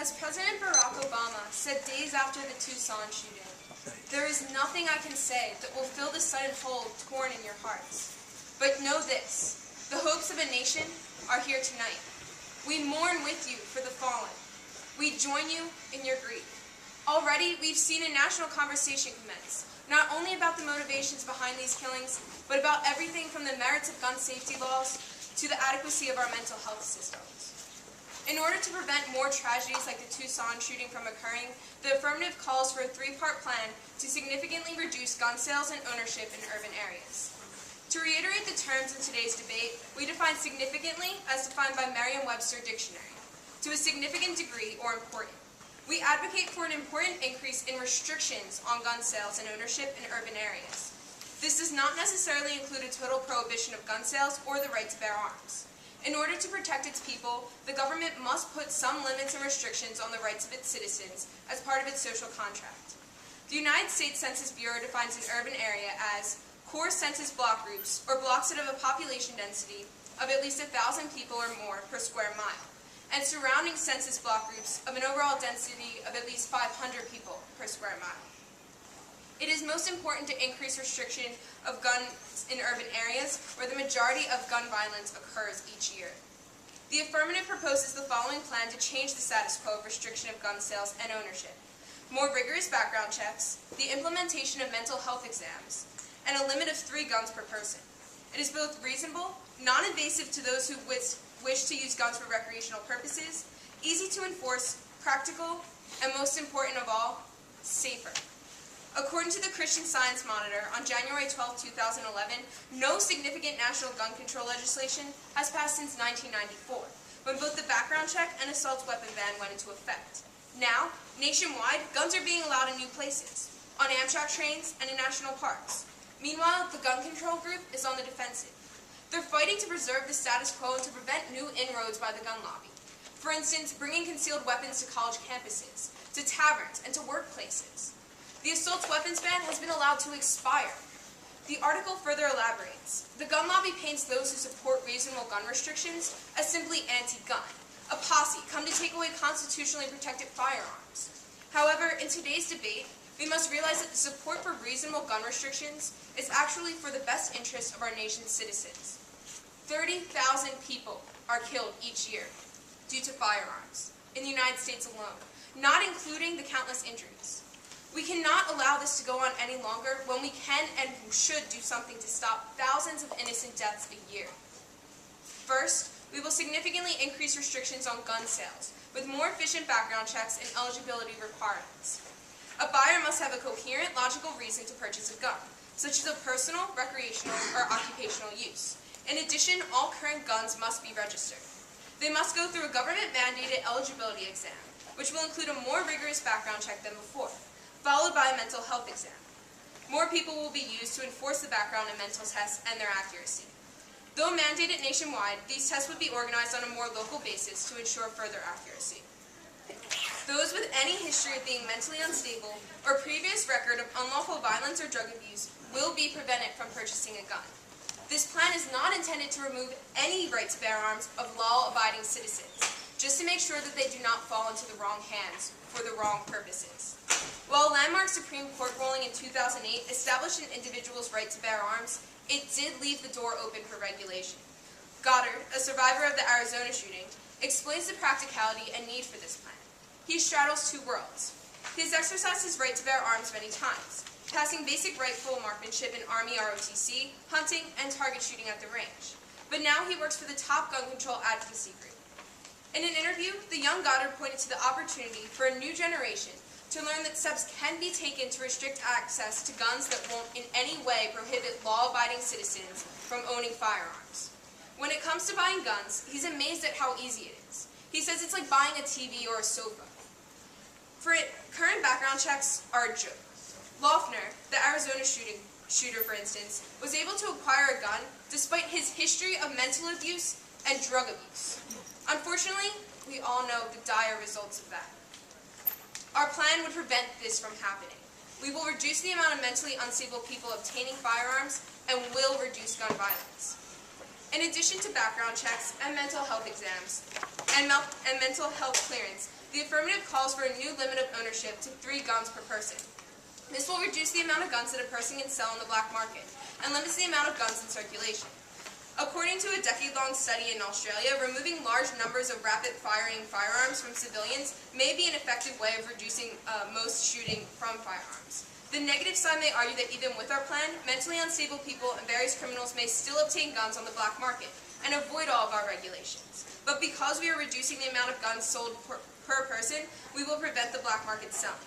As President Barack Obama said days after the Tucson shooting, "There is nothing I can say that will fill the sudden hole torn in your hearts. But know this, the hopes of a nation are here tonight. We mourn with you for the fallen. We join you in your grief." Already, we've seen a national conversation commence, not only about the motivations behind these killings, but about everything from the merits of gun safety laws to the adequacy of our mental health systems. In order to prevent more tragedies like the Tucson shooting from occurring, the affirmative calls for a three-part plan to significantly reduce gun sales and ownership in urban areas. To reiterate the terms in today's debate, we define significantly as defined by Merriam-Webster Dictionary, to a significant degree or important. We advocate for an important increase in restrictions on gun sales and ownership in urban areas. This does not necessarily include a total prohibition of gun sales or the right to bear arms. In order to protect its people, the government must put some limits and restrictions on the rights of its citizens as part of its social contract. The United States Census Bureau defines an urban area as core census block groups, or blocks that have a population density of at least 1,000 people or more per square mile, and surrounding census block groups of an overall density of at least 500 people per square mile. It is most important to increase restriction of guns in urban areas where the majority of gun violence occurs each year. The affirmative proposes the following plan to change the status quo of restriction of gun sales and ownership: more rigorous background checks, the implementation of mental health exams, and a limit of 3 guns per person. It is both reasonable, non-invasive to those who wish to use guns for recreational purposes, easy to enforce, practical, and most important of all, safer. According to the Christian Science Monitor, on January 12, 2011, no significant national gun control legislation has passed since 1994, when both the background check and assault weapon ban went into effect. Now, nationwide, guns are being allowed in new places, on Amtrak trains and in national parks. Meanwhile, the gun control group is on the defensive. They're fighting to preserve the status quo and to prevent new inroads by the gun lobby. For instance, bringing concealed weapons to college campuses, to taverns, and to workplaces. The assault weapons ban has been allowed to expire. The article further elaborates. The gun lobby paints those who support reasonable gun restrictions as simply anti-gun, a posse come to take away constitutionally protected firearms. However, in today's debate, we must realize that the support for reasonable gun restrictions is actually for the best interest of our nation's citizens. 30,000 people are killed each year due to firearms in the United States alone, not including the countless injuries. We cannot allow this to go on any longer when we can and should do something to stop thousands of innocent deaths a year. First, we will significantly increase restrictions on gun sales, with more efficient background checks and eligibility requirements. A buyer must have a coherent, logical reason to purchase a gun, such as a personal, recreational, or occupational use. In addition, all current guns must be registered. They must go through a government-mandated eligibility exam, which will include a more rigorous background check than before, followed by a mental health exam. More people will be used to enforce the background and mental tests and their accuracy. Though mandated nationwide, these tests would be organized on a more local basis to ensure further accuracy. Those with any history of being mentally unstable or previous record of unlawful violence or drug abuse will be prevented from purchasing a gun. This plan is not intended to remove any right to bear arms of law-abiding citizens, just to make sure that they do not fall into the wrong hands for the wrong purposes. While a landmark Supreme Court ruling in 2008 established an individual's right to bear arms, it did leave the door open for regulation. Goddard, a survivor of the Arizona shooting, explains the practicality and need for this plan. He straddles 2 worlds. He has exercised his right to bear arms many times, passing basic rifle marksmanship in Army ROTC, hunting, and target shooting at the range. But now he works for the top gun control advocacy group. In an interview, the young Goddard pointed to the opportunity for a new generation to learn that steps can be taken to restrict access to guns that won't in any way prohibit law-abiding citizens from owning firearms. When it comes to buying guns, he's amazed at how easy it is. He says it's like buying a TV or a sofa. For it, current background checks are a joke. Loeffner, the Arizona shooter, for instance, was able to acquire a gun despite his history of mental abuse and drug abuse. Unfortunately, we all know the dire results of that. Our plan would prevent this from happening. We will reduce the amount of mentally unstable people obtaining firearms and will reduce gun violence. In addition to background checks and mental health exams and mental health clearance, the affirmative calls for a new limit of ownership to 3 guns per person. This will reduce the amount of guns that a person can sell in the black market and limits the amount of guns in circulation. According to a decade-long study in Australia, removing large numbers of rapid-firing firearms from civilians may be an effective way of reducing most shooting from firearms. The negative side may argue that even with our plan, mentally unstable people and various criminals may still obtain guns on the black market and avoid all of our regulations. But because we are reducing the amount of guns sold per person, we will prevent the black market selling.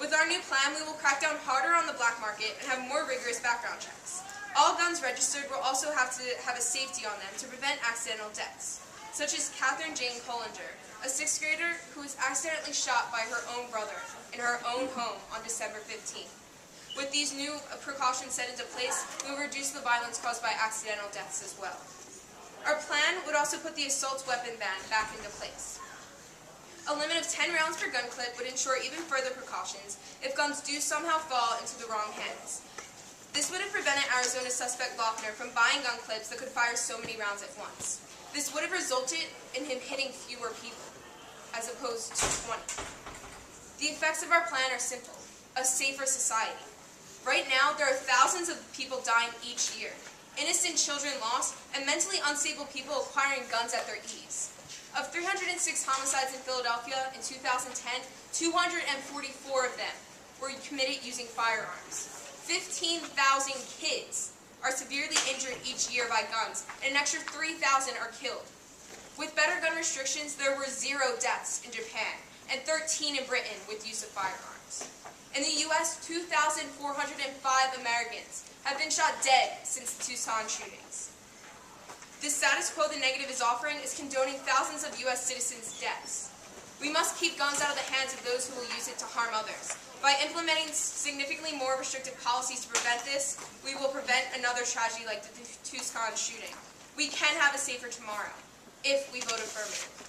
With our new plan, we will crack down harder on the black market and have more rigorous background checks. All guns registered will also have to have a safety on them to prevent accidental deaths, such as Kaitlyn Collinger, a 6th grader who was accidentally shot by her own brother in her own home on December 15th. With these new precautions set into place, we will reduce the violence caused by accidental deaths as well. Our plan would also put the assault weapon ban back into place. A limit of 10 rounds per gun clip would ensure even further precautions if guns do somehow fall into the wrong hands. This would have prevented Arizona suspect Lochner from buying gun clips that could fire so many rounds at once. This would have resulted in him hitting fewer people, as opposed to 20. The effects of our plan are simple: a safer society. Right now, there are thousands of people dying each year, innocent children lost, and mentally unstable people acquiring guns at their ease. Of 306 homicides in Philadelphia in 2010, 244 of them were committed using firearms. 15,000 kids are severely injured each year by guns, and an extra 3,000 are killed. With better gun restrictions, there were 0 deaths in Japan and 13 in Britain with use of firearms. In the U.S., 2,405 Americans have been shot dead since the Tucson shootings. The status quo the negative is offering is condoning thousands of U.S. citizens' deaths. We must keep guns out of the hands of those who will use it to harm others. By implementing significantly more restrictive policies to prevent this, we will prevent another tragedy like the Tucson shooting. We can have a safer tomorrow if we vote affirmative.